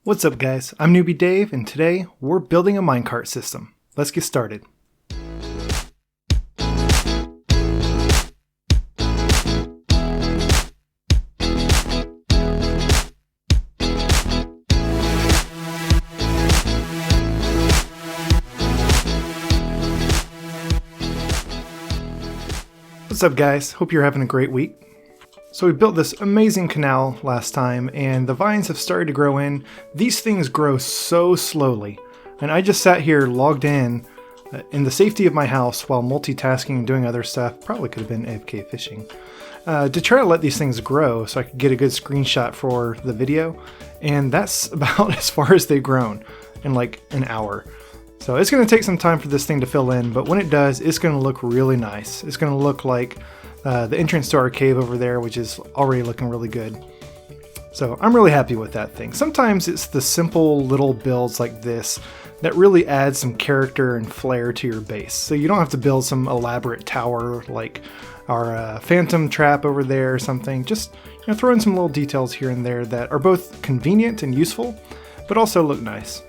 What's up guys, I'm Newbie Dave and today we're building a minecart system. Let's get started. What's up guys, hope you're having a great week. So we built this amazing canal last time and the vines have started to grow in. These things grow so slowly and I just sat here logged in the safety of my house while multitasking and doing other stuff, probably could have been AFK fishing, to try to let these things grow so I could get a good screenshot for the video, and that's about as far as they've grown in like an hour. So it's going to take some time for this thing to fill in, but when it does, it's going to look really nice. It's going to look like the entrance to our cave over there, which is already looking really good. So I'm really happy with that thing. Sometimes it's the simple little builds like this that really add some character and flair to your base. So you don't have to build some elaborate tower like our phantom trap over there or something. Just throw in some little details here and there that are both convenient and useful, but also look nice.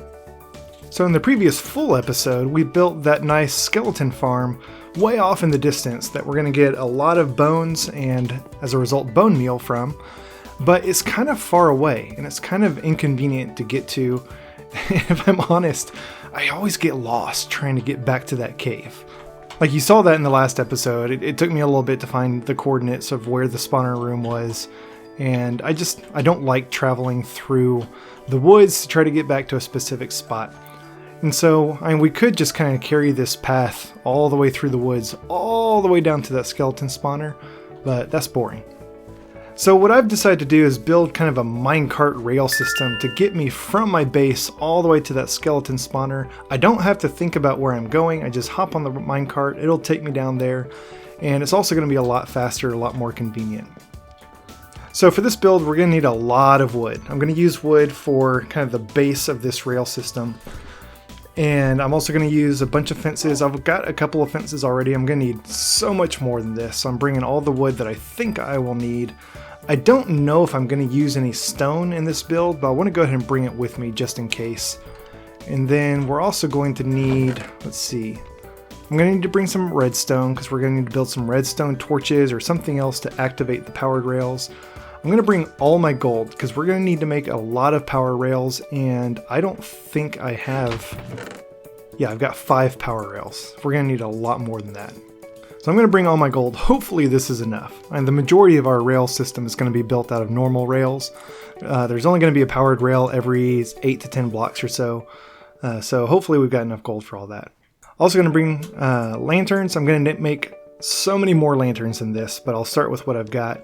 So in the previous full episode, we built that nice skeleton farm way off in the distance that we're going to get a lot of bones and, as a result, bone meal from. But it's kind of far away and it's kind of inconvenient to get to. If I'm honest, I always get lost trying to get back to that cave. Like you saw that in the last episode, it took me a little bit to find the coordinates of where the spawner room was. And I don't like traveling through the woods to try to get back to a specific spot. And so, we could just kind of carry this path all the way through the woods, all the way down to that skeleton spawner, but that's boring. So what I've decided to do is build kind of a minecart rail system to get me from my base all the way to that skeleton spawner. I don't have to think about where I'm going, I just hop on the minecart, it'll take me down there, and it's also going to be a lot faster, a lot more convenient. So for this build, we're going to need a lot of wood. I'm going to use wood for kind of the base of this rail system. And I'm also going to use a bunch of fences. I've got a couple of fences already. I'm going to need so much more than this. So I'm bringing all the wood that I think I will need. I don't know if I'm going to use any stone in this build, but I want to go ahead and bring it with me just in case. And then we're also going to need, let's see, I'm going to need to bring some redstone because we're going to need to build some redstone torches or something else to activate the powered rails. I'm going to bring all my gold because we're going to need to make a lot of power rails, and I don't think I have... Yeah, I've got 5 power rails. We're going to need a lot more than that. So I'm going to bring all my gold. Hopefully this is enough. And the majority of our rail system is going to be built out of normal rails. There's only going to be a powered rail every 8 to 10 blocks or so. So hopefully we've got enough gold for all that. Also going to bring lanterns. I'm going to make so many more lanterns than this, but I'll start with what I've got.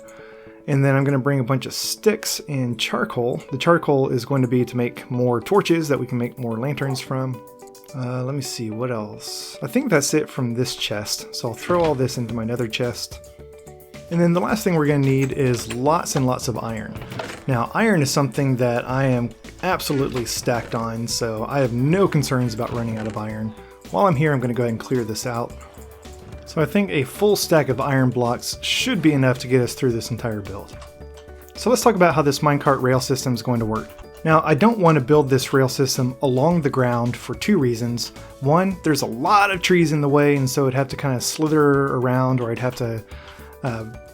And then I'm going to bring a bunch of sticks and charcoal. The charcoal is going to be to make more torches that we can make more lanterns from. Let me see, what else? I think that's it from this chest. So I'll throw all this into my nether chest. And then the last thing we're going to need is lots and lots of iron. Now, iron is something that I am absolutely stacked on, so I have no concerns about running out of iron. While I'm here, I'm going to go ahead and clear this out. So I think a full stack of iron blocks should be enough to get us through this entire build. So let's talk about how this minecart rail system is going to work. Now, I don't want to build this rail system along the ground for 2 reasons. One, there's a lot of trees in the way, and so I'd have to kind of slither around, or I'd have to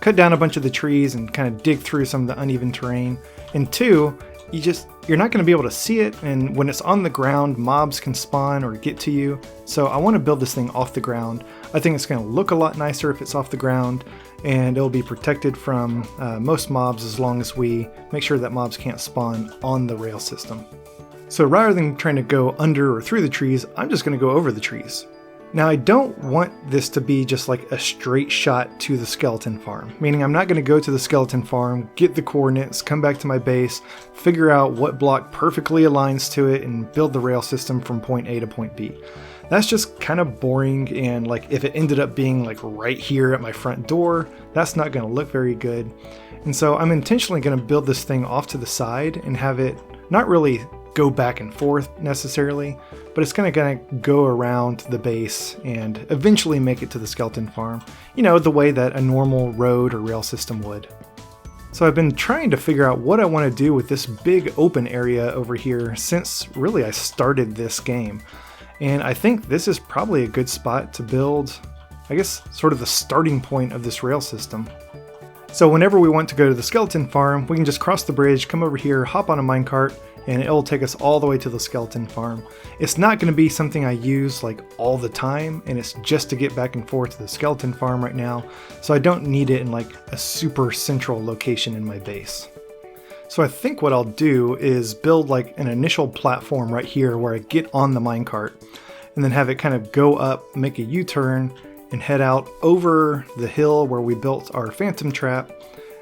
cut down a bunch of the trees and kind of dig through some of the uneven terrain. And 2, you're not going to be able to see it, and when it's on the ground, mobs can spawn or get to you. So I want to build this thing off the ground. I think it's going to look a lot nicer if it's off the ground, and it'll be protected from most mobs as long as we make sure that mobs can't spawn on the rail system. So rather than trying to go under or through the trees, I'm just going to go over the trees. Now I don't want this to be just like a straight shot to the skeleton farm, meaning I'm not going to go to the skeleton farm, get the coordinates, come back to my base, figure out what block perfectly aligns to it, and build the rail system from point A to point B. That's just kind of boring, and like if it ended up being like right here at my front door, that's not going to look very good. And so I'm intentionally going to build this thing off to the side and have it not really go back and forth necessarily, but it's kind of going to go around the base and eventually make it to the skeleton farm, the way that a normal road or rail system would. So I've been trying to figure out what I want to do with this big open area over here since really I started this game. And I think this is probably a good spot to build, I guess, sort of the starting point of this rail system. So whenever we want to go to the skeleton farm, we can just cross the bridge, come over here, hop on a minecart, and it'll take us all the way to the skeleton farm. It's not going to be something I use like all the time, and it's just to get back and forth to the skeleton farm right now, so I don't need it in like a super central location in my base. So I think what I'll do is build like an initial platform right here where I get on the minecart, and then have it kind of go up, make a U-turn, and head out over the hill where we built our phantom trap.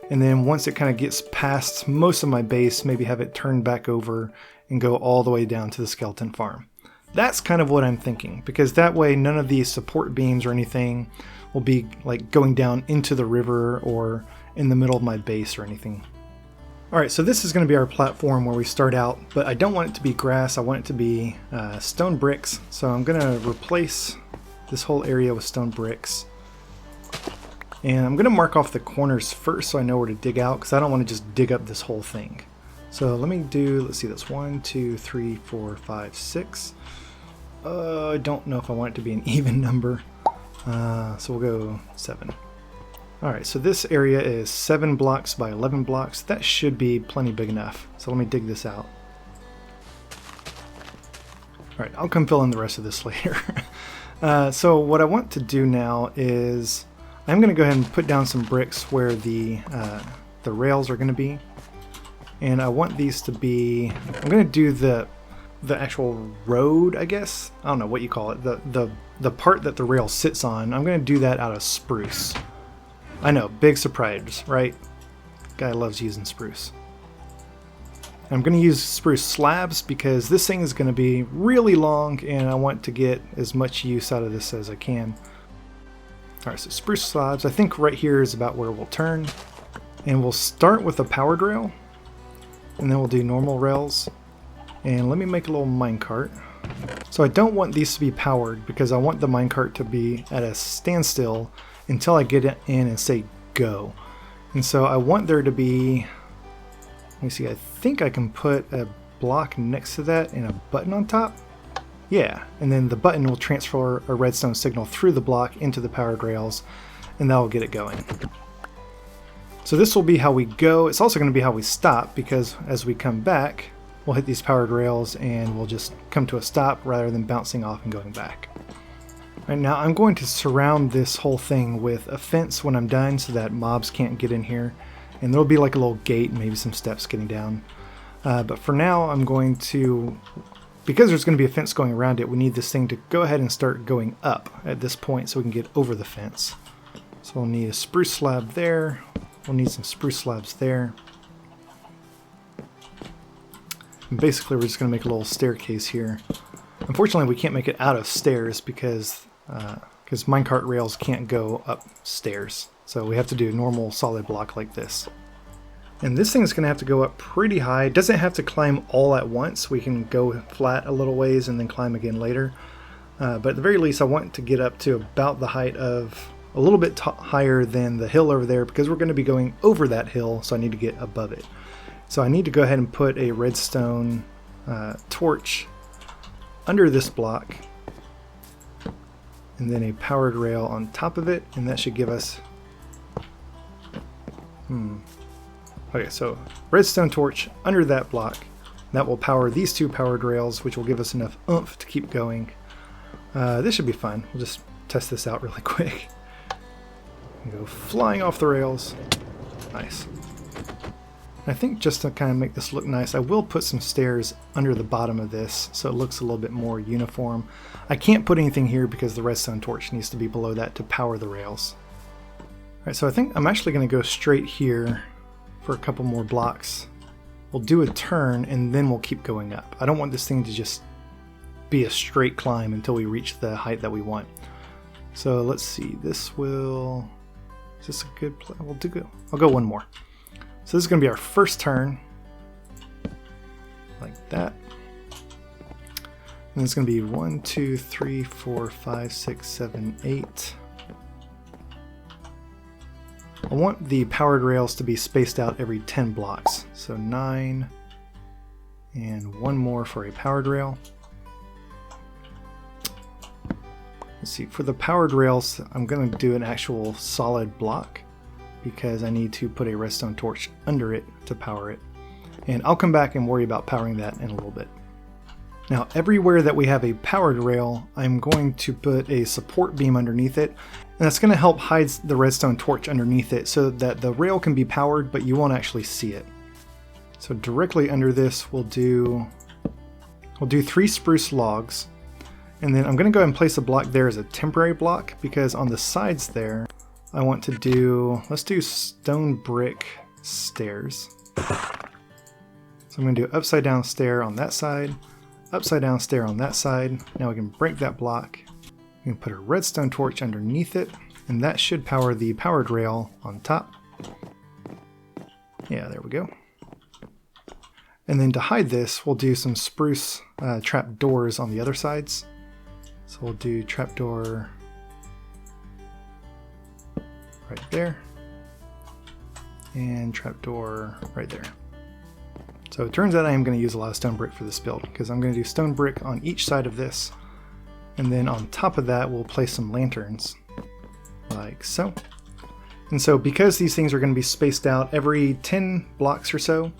And then once it kind of gets past most of my base, maybe have it turn back over and go all the way down to the skeleton farm. That's kind of what I'm thinking, because that way none of these support beams or anything will be like going down into the river or in the middle of my base or anything. Alright, so this is going to be our platform where we start out, but I don't want it to be grass, I want it to be stone bricks. So I'm going to replace this whole area with stone bricks. And I'm going to mark off the corners first so I know where to dig out, because I don't want to just dig up this whole thing. So let me do, let's see, that's 1, 2, 3, 4, 5, 6. I don't know if I want it to be an even number. So we'll go 7. Alright, so this area is 7 blocks by 11 blocks. That should be plenty big enough. So let me dig this out. Alright, I'll come fill in the rest of this later. So what I want to do now is I'm going to go ahead and put down some bricks where the rails are going to be, and I want these to be, I'm going to do the actual road, I guess, I don't know what you call it, the part that the rail sits on. I'm going to do that out of spruce. I know, big surprise, right? Guy loves using spruce. I'm going to use spruce slabs because this thing is going to be really long and I want to get as much use out of this as I can. Alright, so spruce slabs, I think right here is about where we'll turn. And we'll start with a powered rail, and then we'll do normal rails. And let me make a little minecart. So I don't want these to be powered because I want the minecart to be at a standstill until I get it in and say go. And so I want there to be, let me see, I think I can put a block next to that and a button on top. Yeah, and then the button will transfer a redstone signal through the block into the powered rails, and that will get it going. So this will be how we go. It's also going to be how we stop, because as we come back, we'll hit these powered rails and we'll just come to a stop rather than bouncing off and going back. Right, now I'm going to surround this whole thing with a fence when I'm done so that mobs can't get in here, and there'll be like a little gate and maybe some steps getting down. But for now I'm going to, because there's going to be a fence going around it, we need this thing to go ahead and start going up at this point so we can get over the fence. So we'll need a spruce slab there, we'll need some spruce slabs there. And basically we're just going to make a little staircase here. Unfortunately we can't make it out of stairs because minecart rails can't go up stairs. So we have to do a normal solid block like this. And this thing is going to have to go up pretty high. It doesn't have to climb all at once. We can go flat a little ways and then climb again later. But at the very least I want to get up to about the height of a little bit higher than the hill over there, because we're going to be going over that hill, so I need to get above it. So I need to go ahead and put a redstone torch under this block, and then a powered rail on top of it, and that should give us okay, so redstone torch under that block. That will power these two powered rails, which will give us enough oomph to keep going. This should be fun. We'll just test this out really quick. Go flying off the rails. Nice. I think just to kind of make this look nice, I will put some stairs under the bottom of this so it looks a little bit more uniform. I can't put anything here because the redstone torch needs to be below that to power the rails. Alright, so I think I'm actually going to go straight here for a couple more blocks. We'll do a turn and then we'll keep going up. I don't want this thing to just be a straight climb until we reach the height that we want. So let's see, this will, is this a good play? I'll go one more. So this is going to be our first turn, like that. And it's going to be 1, 2, 3, 4, 5, 6, 7, 8. I want the powered rails to be spaced out every 10 blocks. So 9, and one more for a powered rail. Let's see, for the powered rails, I'm going to do an actual solid block because I need to put a redstone torch under it to power it. And I'll come back and worry about powering that in a little bit. Now, everywhere that we have a powered rail, I'm going to put a support beam underneath it, and that's going to help hide the redstone torch underneath it so that the rail can be powered, but you won't actually see it. So directly under this, we'll do 3 spruce logs, and then I'm going to go ahead and place a block there as a temporary block because on the sides there, I want to do, let's do stone brick stairs. So I'm going to do upside down stair on that side, upside down stair on that side. Now we can break that block. We can put a redstone torch underneath it, and that should power the powered rail on top. Yeah, there we go. And then to hide this, we'll do some spruce trap doors on the other sides. So we'll do trapdoor right there, and trapdoor right there. So it turns out I am going to use a lot of stone brick for this build because I'm going to do stone brick on each side of this, and then on top of that we'll place some lanterns like so. And so because these things are going to be spaced out every 10 blocks or so,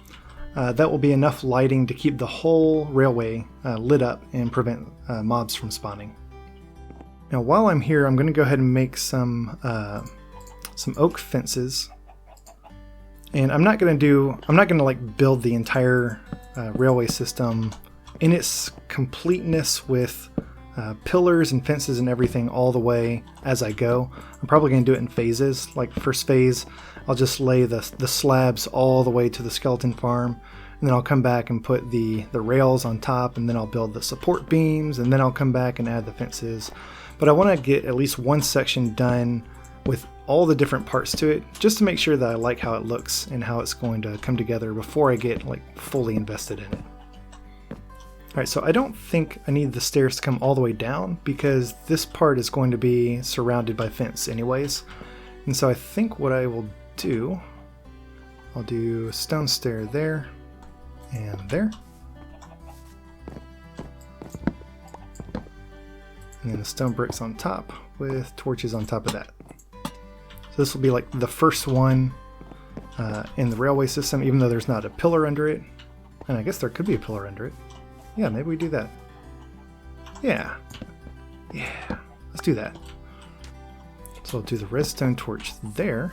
that will be enough lighting to keep the whole railway lit up and prevent mobs from spawning. Now while I'm here, I'm going to go ahead and make some oak fences. And I'm not going to like build the entire railway system in its completeness with pillars and fences and everything all the way as I go. I'm probably going to do it in phases. Like first phase, I'll just lay the slabs all the way to the skeleton farm, and then I'll come back and put the rails on top, and then I'll build the support beams, and then I'll come back and add the fences. But I want to get at least one section done with all the different parts to it, just to make sure that I like how it looks and how it's going to come together before I get like fully invested in it. Alright, so I don't think I need the stairs to come all the way down because this part is going to be surrounded by fence anyways. And so I think what I will do, I'll do a stone stair there and there. And then the stone bricks on top with torches on top of that. So this will be like the first one in the railway system, even though there's not a pillar under it. And I guess there could be a pillar under it. Yeah, maybe we do that. Yeah, let's do that. So we'll do the redstone torch there.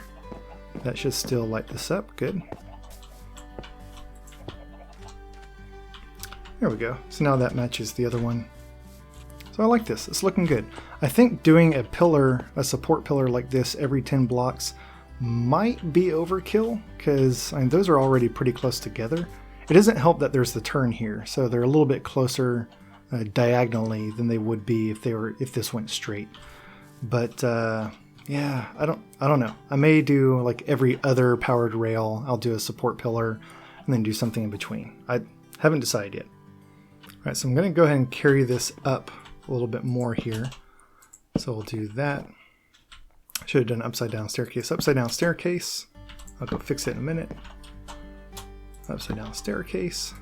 That should still light this up, good. There we go. So now that matches the other one. So I like this, it's looking good. I think doing a pillar, a support pillar like this every 10 blocks might be overkill, because I mean, those are already pretty close together. It doesn't help that there's the turn here, so they're a little bit closer diagonally than they would be if this went straight. But yeah, I don't know. I may do like every other powered rail, I'll do a support pillar and then do something in between. I haven't decided yet. All right, so I'm going to go ahead and carry this up a little bit more here. So we'll do that. Should have done upside down staircase. Upside down staircase. I'll go fix it in a minute. Upside down staircase.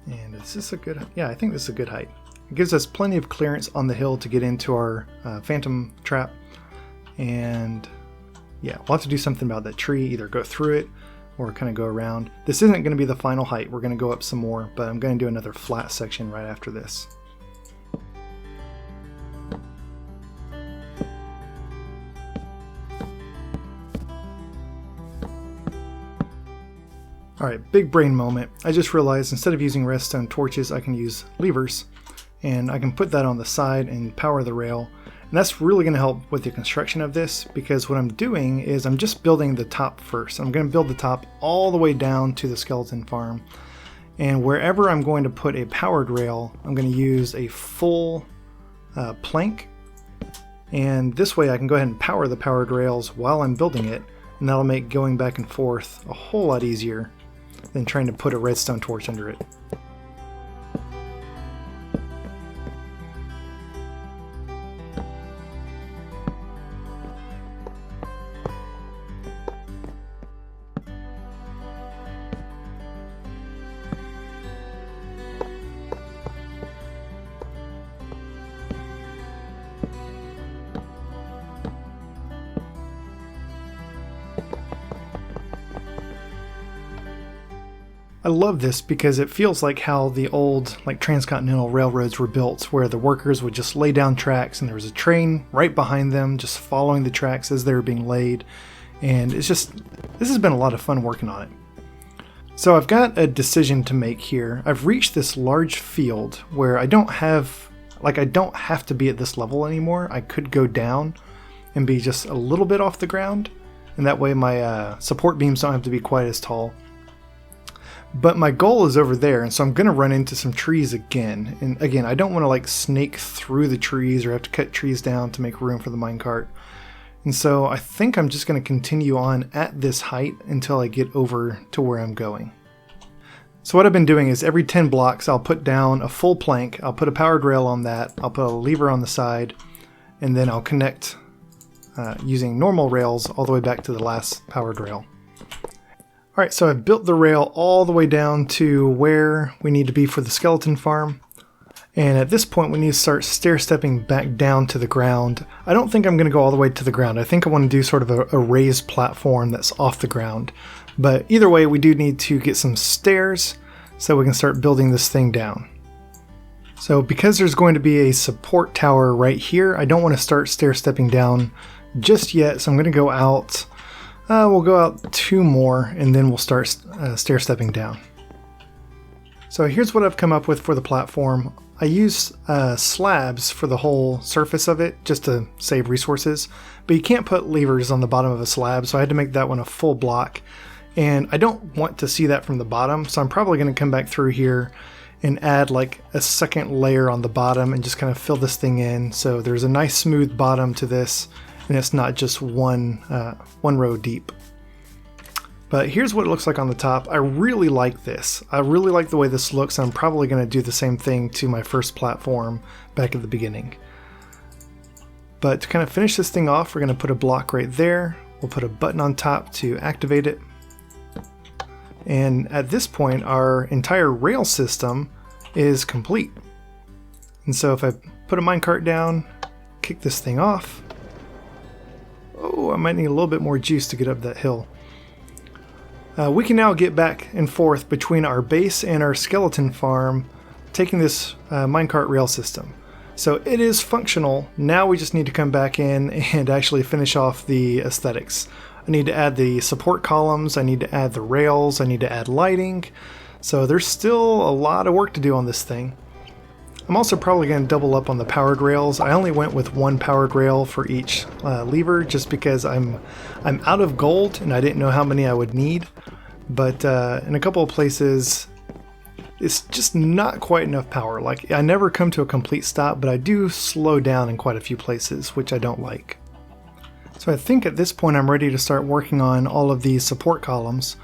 And is this a good, yeah, I think this is a good height. It gives us plenty of clearance on the hill to get into our phantom trap. And yeah, we'll have to do something about that tree, either go through it or kind of go around. This isn't going to be the final height. We're going to go up some more, but I'm going to do another flat section right after this. Alright, big brain moment. I just realized instead of using redstone torches, I can use levers, and I can put that on the side and power the rail. And that's really going to help with the construction of this, because what I'm doing is I'm just building the top first. I'm going to build the top all the way down to the skeleton farm. And wherever I'm going to put a powered rail, I'm going to use a full plank. And this way I can go ahead and power the powered rails while I'm building it, and that'll make going back and forth a whole lot easier than trying to put a redstone torch under it. I love this because it feels like how the old transcontinental railroads were built, where the workers would just lay down tracks and there was a train right behind them just following the tracks as they were being laid. And this has been a lot of fun working on it. So I've got a decision to make here. I've reached this large field where I don't have to be at this level anymore. I could go down and be just a little bit off the ground, and that way my support beams don't have to be quite as tall. But my goal is over there, and so I'm going to run into some trees again. And again, I don't want to snake through the trees or have to cut trees down to make room for the minecart. And so I think I'm just going to continue on at this height until I get over to where I'm going. So what I've been doing is every 10 blocks I'll put down a full plank, I'll put a powered rail on that, I'll put a lever on the side, and then I'll connect using normal rails all the way back to the last powered rail. Alright, so I've built the rail all the way down to where we need to be for the skeleton farm. And at this point we need to start stair-stepping back down to the ground. I don't think I'm going to go all the way to the ground. I think I want to do sort of a raised platform that's off the ground. But either way, we do need to get some stairs so we can start building this thing down. So because there's going to be a support tower right here, I don't want to start stair-stepping down just yet. So I'm going to go out, we'll go out 2 more and then we'll start stair-stepping down. So here's what I've come up with for the platform. I use slabs for the whole surface of it just to save resources, but you can't put levers on the bottom of a slab, so I had to make that one a full block. And I don't want to see that from the bottom, so I'm probably going to come back through here and add a second layer on the bottom and just kind of fill this thing in so there's a nice smooth bottom to this and it's not just one row deep. But here's what it looks like on the top. I really like this. I really like the way this looks. I'm probably going to do the same thing to my first platform back at the beginning. But to kind of finish this thing off, we're going to put a block right there. We'll put a button on top to activate it. And at this point, our entire rail system is complete. And so if I put a minecart down, kick this thing off. Oh, I might need a little bit more juice to get up that hill. We can now get back and forth between our base and our skeleton farm, taking this minecart rail system. So it is functional. Now we just need to come back in and actually finish off the aesthetics. I need to add the support columns, I need to add the rails, I need to add lighting. So there's still a lot of work to do on this thing. I'm also probably going to double up on the powered rails. I only went with 1 powered rail for each lever just because I'm out of gold and I didn't know how many I would need. But in a couple of places it's just not quite enough power. I never come to a complete stop, but I do slow down in quite a few places, which I don't like. So I think at this point I'm ready to start working on all of these support columns.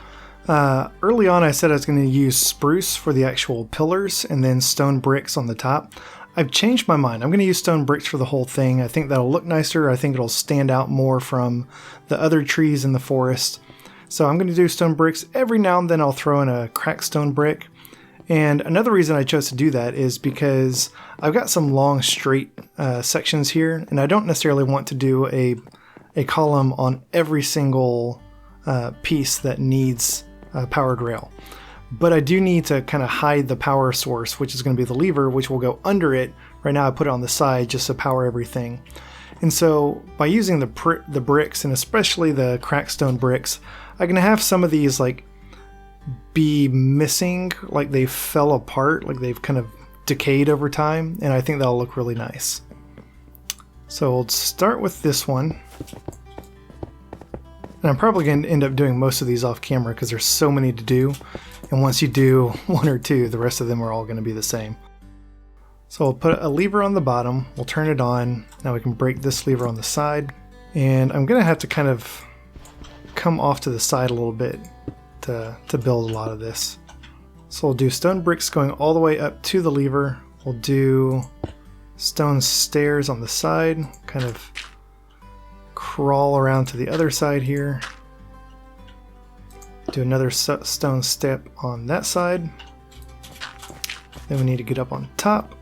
Early on I said I was going to use spruce for the actual pillars and then stone bricks on the top. I've changed my mind. I'm going to use stone bricks for the whole thing. I think that'll look nicer. I think it'll stand out more from the other trees in the forest. So I'm going to do stone bricks. Every now and then I'll throw in a cracked stone brick. And another reason I chose to do that is because I've got some long straight sections here, and I don't necessarily want to do a column on every single piece that needs a powered rail. But I do need to kind of hide the power source, which is going to be the lever, which will go under it. Right now I put it on the side just to power everything. And so by using the bricks, and especially the cracked stone bricks, I'm going to have some of these be missing, they fell apart, they've kind of decayed over time, and I think that'll look really nice. So we'll start with this one. And I'm probably going to end up doing most of these off camera because there's so many to do. And once you do 1 or 2, the rest of them are all going to be the same. So we'll put a lever on the bottom, we'll turn it on. Now we can break this lever on the side. And I'm going to have to kind of come off to the side a little bit to build a lot of this. So we'll do stone bricks going all the way up to the lever. We'll do stone stairs on the side, kind of crawl around to the other side here. Do another stone step on that side. Then we need to get up on top,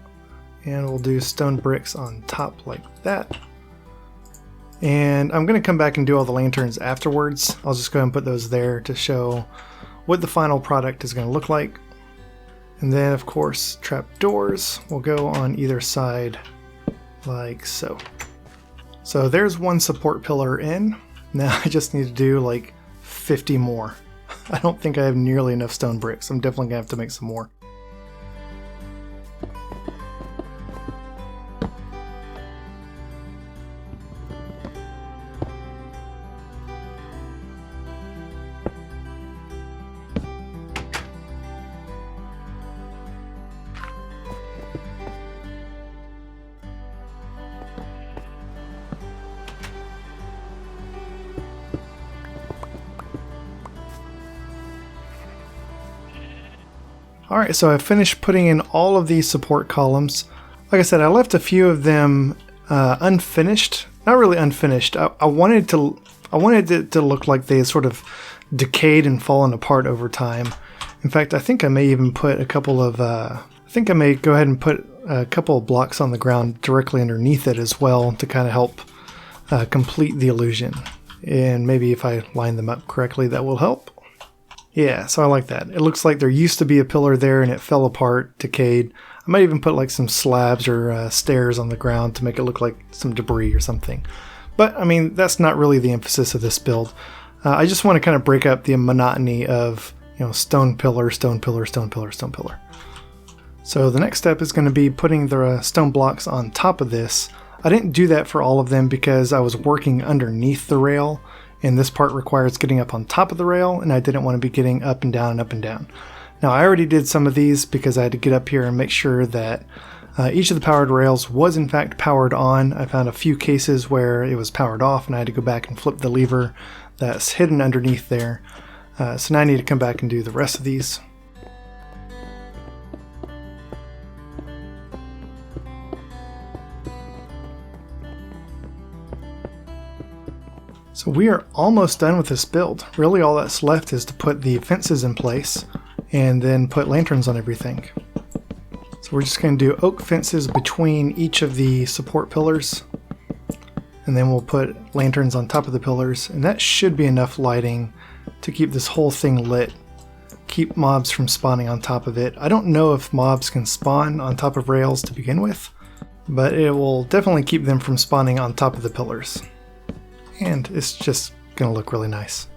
and we'll do stone bricks on top like that. And I'm going to come back and do all the lanterns afterwards. I'll just go ahead and put those there to show what the final product is going to look like. And then of course trap doors will go on either side like so. So there's one support pillar in. Now I just need to do like 50 more. I don't think I have nearly enough stone bricks. I'm definitely gonna have to make some more. Alright, so I finished putting in all of these support columns. Like I said, I left a few of them unfinished. Not really unfinished. I wanted it to look like they had sort of decayed and fallen apart over time. In fact, I think I may even put a couple of... I think I may go ahead and put a couple of blocks on the ground directly underneath it as well to kind of help complete the illusion. And maybe if I line them up correctly, that will help. Yeah, so I like that. It looks like there used to be a pillar there and it fell apart, decayed. I might even put like some slabs or stairs on the ground to make it look like some debris or something. But I mean, that's not really the emphasis of this build. I just want to kind of break up the monotony of, you know, stone pillar, stone pillar, stone pillar, stone pillar. So the next step is going to be putting the stone blocks on top of this. I didn't do that for all of them because I was working underneath the rail. And this part requires getting up on top of the rail, and I didn't want to be getting up and down and up and down. Now I already did some of these because I had to get up here and make sure that each of the powered rails was in fact powered on. I found a few cases where it was powered off and I had to go back and flip the lever that's hidden underneath there. So now I need to come back and do the rest of these. So we are almost done with this build. Really all that's left is to put the fences in place and then put lanterns on everything. So we're just going to do oak fences between each of the support pillars. And then we'll put lanterns on top of the pillars. And that should be enough lighting to keep this whole thing lit. Keep mobs from spawning on top of it. I don't know if mobs can spawn on top of rails to begin with, but it will definitely keep them from spawning on top of the pillars. And it's just gonna look really nice.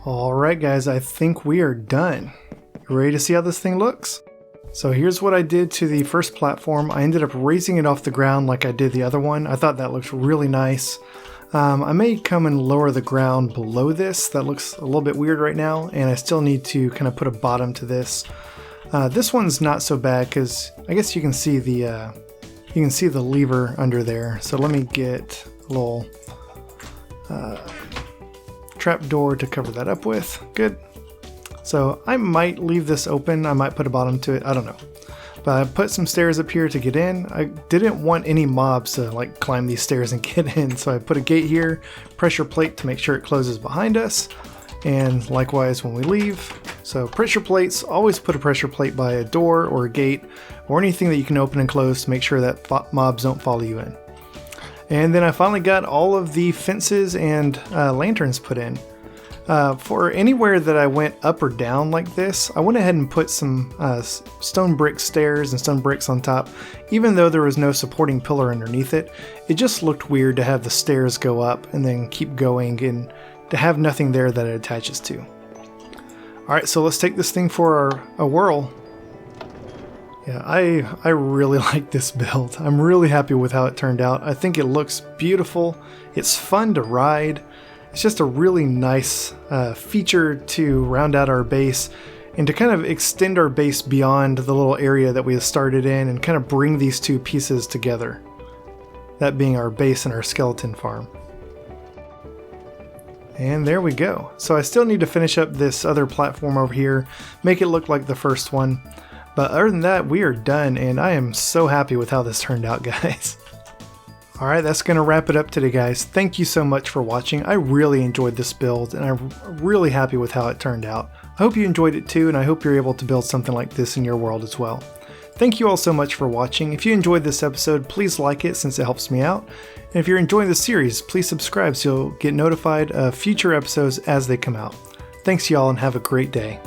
Alright guys, I think we are done. You ready to see how this thing looks? So here's what I did to the first platform. I ended up raising it off the ground like I did the other one. I thought that looked really nice. I may come and lower the ground below this. That looks a little bit weird right now, and I still need to kind of put a bottom to this. This one's not so bad because I guess you can see the lever under there. So let me get a little trap door to cover that up with. Good. So I might leave this open. I might put a bottom to it. I don't know. But I put some stairs up here to get in. I didn't want any mobs to like climb these stairs and get in, so I put a gate here, pressure plate to make sure it closes behind us, and likewise when we leave. So pressure plates, always put a pressure plate by a door or a gate or anything that you can open and close to make sure that mobs don't follow you in. And then I finally got all of the fences and lanterns put in. For anywhere that I went up or down like this, I went ahead and put some stone brick stairs and stone bricks on top. Even though there was no supporting pillar underneath it, it just looked weird to have the stairs go up and then keep going and to have nothing there that it attaches to. Alright, so let's take this thing for a whirl. Yeah, I really like this build. I'm really happy with how it turned out. I think it looks beautiful. It's fun to ride. It's just a really nice feature to round out our base and to kind of extend our base beyond the little area that we have started in and kind of bring these two pieces together. That being our base and our skeleton farm. And there we go. So I still need to finish up this other platform over here, make it look like the first one. But other than that, we are done and I am so happy with how this turned out, guys. Alright, that's going to wrap it up today, guys. Thank you so much for watching. I really enjoyed this build, and I'm really happy with how it turned out. I hope you enjoyed it too, and I hope you're able to build something like this in your world as well. Thank you all so much for watching. If you enjoyed this episode, please like it since it helps me out. And if you're enjoying the series, please subscribe so you'll get notified of future episodes as they come out. Thanks y'all and have a great day.